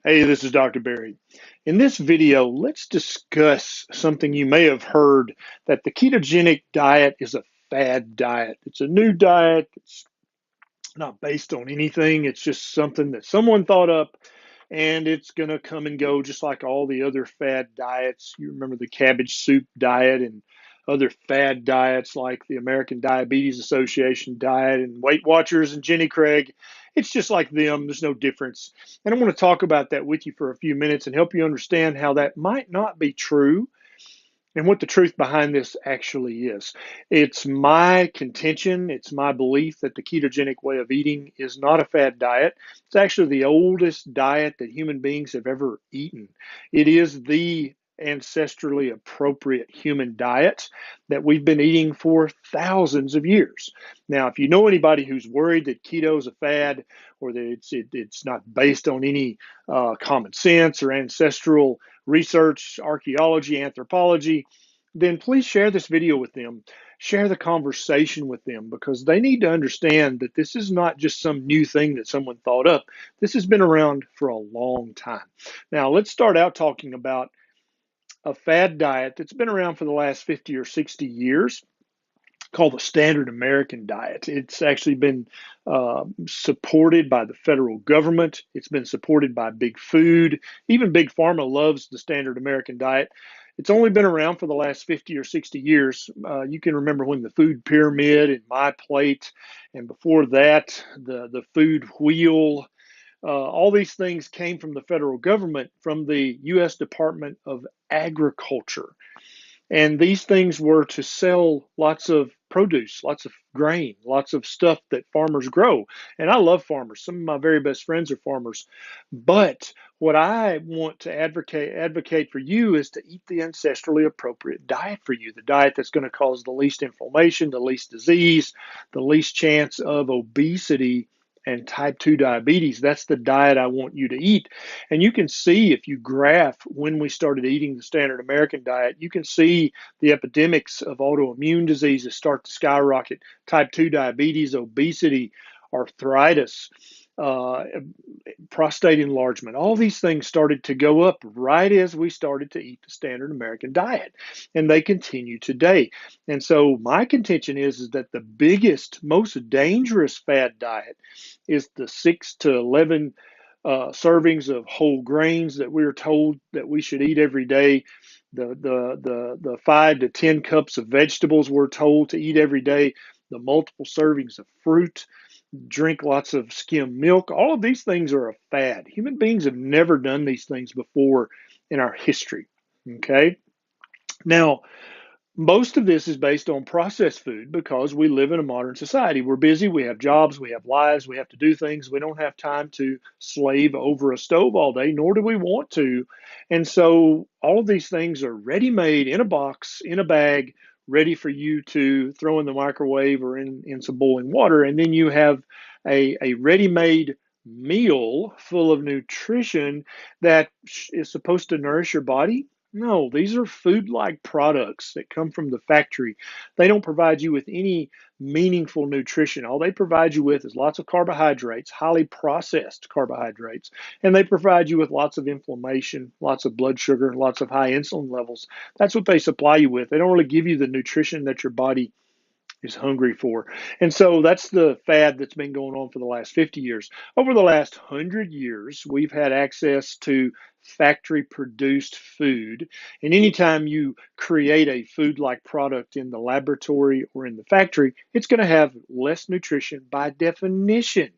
Hey, this is Dr. Berry. In this video, let's discuss something you may have heard that the ketogenic diet is a fad diet. It's a new diet. It's not based on anything. It's just something that someone thought up and it's going to come and go just like all the other fad diets. You remember the cabbage soup diet and other fad diets like the American Diabetes Association diet and Weight Watchers and Jenny Craig. It's just like them. There's no difference. And I want to talk about that with you for a few minutes and help you understand how that might not be true and what the truth behind this actually is. It's my contention, it's my belief that the ketogenic way of eating is not a fad diet. It's actually the oldest diet that human beings have ever eaten. It is the ancestrally appropriate human diet that we've been eating for thousands of years. Now, if you know anybody who's worried that keto is a fad or that it's not based on any common sense or ancestral research, archaeology, anthropology, then please share this video with them. Share the conversation with them because they need to understand that this is not just some new thing that someone thought up. This has been around for a long time. Now, let's start out talking about a fad diet that's been around for the last 50 or 60 years called the standard American diet. It's actually been supported by the federal government. It's been supported by big food. Even big pharma loves the standard American diet. It's only been around for the last 50 or 60 years. You can remember when the food pyramid and my plate, and before that, the food wheel. All these things came from the federal government, from the U.S. Department of Agriculture. And these things were to sell lots of produce, lots of grain, lots of stuff that farmers grow. And I love farmers. Some of my very best friends are farmers. But what I want to advocate for you is to eat the ancestrally appropriate diet for you, the diet that's going to cause the least inflammation, the least disease, the least chance of obesity and type 2 diabetes. That's the diet I want you to eat. And you can see if you graph when we started eating the standard American diet, you can see the epidemics of autoimmune diseases start to skyrocket: type 2 diabetes, obesity, arthritis, uh, prostate enlargement. All these things started to go up right as we started to eat the standard American diet, and they continue today. And so my contention is that the biggest, most dangerous fad diet is the 6 to 11 servings of whole grains that we're told that we should eat every day. The 5 to 10 cups of vegetables we're told to eat every day. The multiple servings of fruit, drink lots of skim milk. All of these things are a fad. Human beings have never done these things before in our history. Okay. Now, most of this is based on processed food because we live in a modern society. We're busy, we have jobs, we have lives, we have to do things. We don't have time to slave over a stove all day, nor do we want to. And so all of these things are ready made in a box, in a bag, ready for you to throw in the microwave or in some boiling water. And then you have a ready made meal full of nutrition that is supposed to nourish your body. No, these are food-like products that come from the factory. They don't provide you with any meaningful nutrition. All they provide you with is lots of carbohydrates, highly processed carbohydrates, and they provide you with lots of inflammation, lots of blood sugar, lots of high insulin levels. That's what they supply you with. They don't really give you the nutrition that your body is hungry for. And so that's the fad that's been going on for the last 50 years. Over the last 100 years, we've had access to factory produced food. And anytime you create a food like product in the laboratory or in the factory, it's going to have less nutrition by definition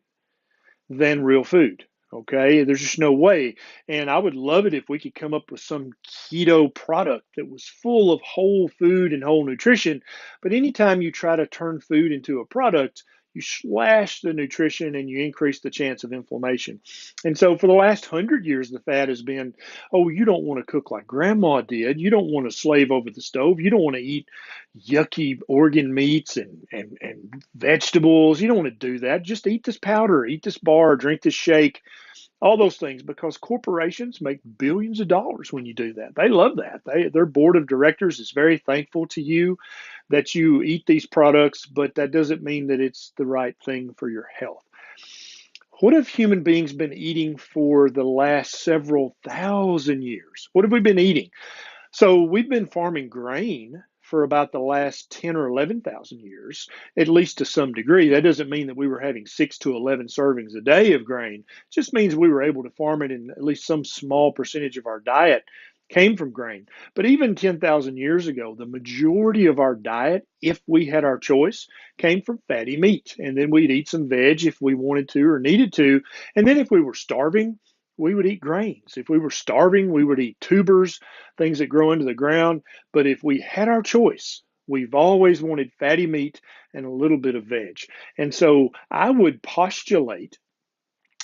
than real food. Okay, there's just no way. And I would love it if we could come up with some keto product that was full of whole food and whole nutrition. But anytime you try to turn food into a product, you slash the nutrition and you increase the chance of inflammation. And so for the last 100 years, the fad has been, oh, you don't want to cook like grandma did. You don't want to slave over the stove. You don't want to eat yucky organ meats and vegetables. You don't want to do that. Just eat this powder, eat this bar, drink this shake, all those things, because corporations make billions of dollars when you do that. They love that. Their board of directors is very thankful to you that you eat these products, but that doesn't mean that it's the right thing for your health. What have human beings been eating for the last several thousand years? What have we been eating? So we've been farming grain for about the last 10 or 11,000 years, at least to some degree. That doesn't mean that we were having 6 to 11 servings a day of grain. It just means we were able to farm it, and at least some small percentage of our diet came from grain. But even 10,000 years ago, the majority of our diet, if we had our choice, came from fatty meat. And then we'd eat some veg if we wanted to or needed to. And then if we were starving, we would eat grains. If we were starving, we would eat tubers, things that grow into the ground. But if we had our choice, we've always wanted fatty meat and a little bit of veg. And so I would postulate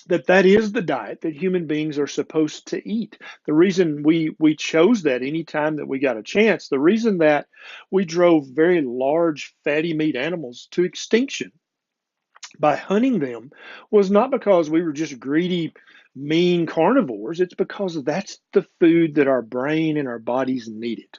that that is the diet that human beings are supposed to eat. The reason we chose that anytime that we got a chance, the reason that we drove very large fatty meat animals to extinction by hunting them was not because we were just greedy, mean carnivores. It's because that's the food that our brain and our bodies needed.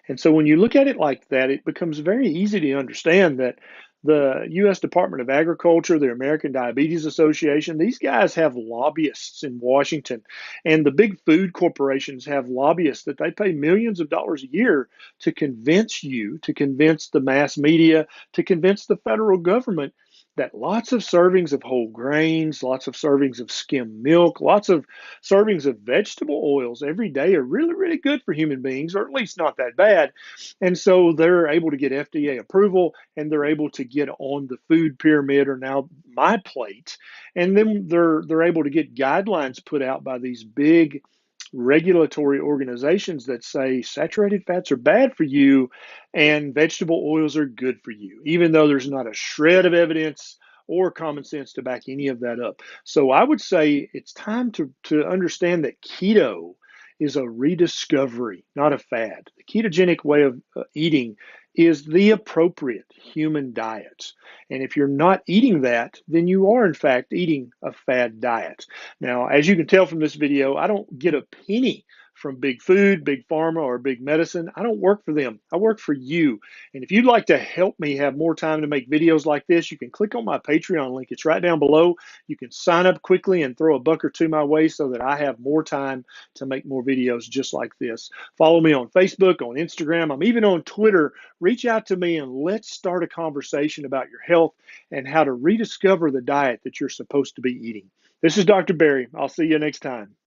And so when you look at it like that, it becomes very easy to understand that the U.S. Department of Agriculture, the American Diabetes Association, these guys have lobbyists in Washington. And the big food corporations have lobbyists that they pay millions of dollars a year to convince you, to convince the mass media, to convince the federal government that lots of servings of whole grains, lots of servings of skim milk, lots of servings of vegetable oils every day are really, really good for human beings, or at least not that bad. And so they're able to get FDA approval, and they're able to get on the food pyramid, or now my plate. And then they're able to get guidelines put out by these big regulatory organizations that say saturated fats are bad for you and vegetable oils are good for you, even though there's not a shred of evidence or common sense to back any of that up. So I would say it's time to understand that keto is a rediscovery, not a fad. The ketogenic way of eating is the appropriate human diet. And if you're not eating that, then you are in fact eating a fad diet. Now, as you can tell from this video, I don't get a penny from big food, big pharma, or big medicine. I don't work for them. I work for you. And if you'd like to help me have more time to make videos like this, you can click on my Patreon link. It's right down below. You can sign up quickly and throw a buck or two my way so that I have more time to make more videos just like this. Follow me on Facebook, on Instagram. I'm even on Twitter. Reach out to me and let's start a conversation about your health and how to rediscover the diet that you're supposed to be eating. This is Dr. Berry. I'll see you next time.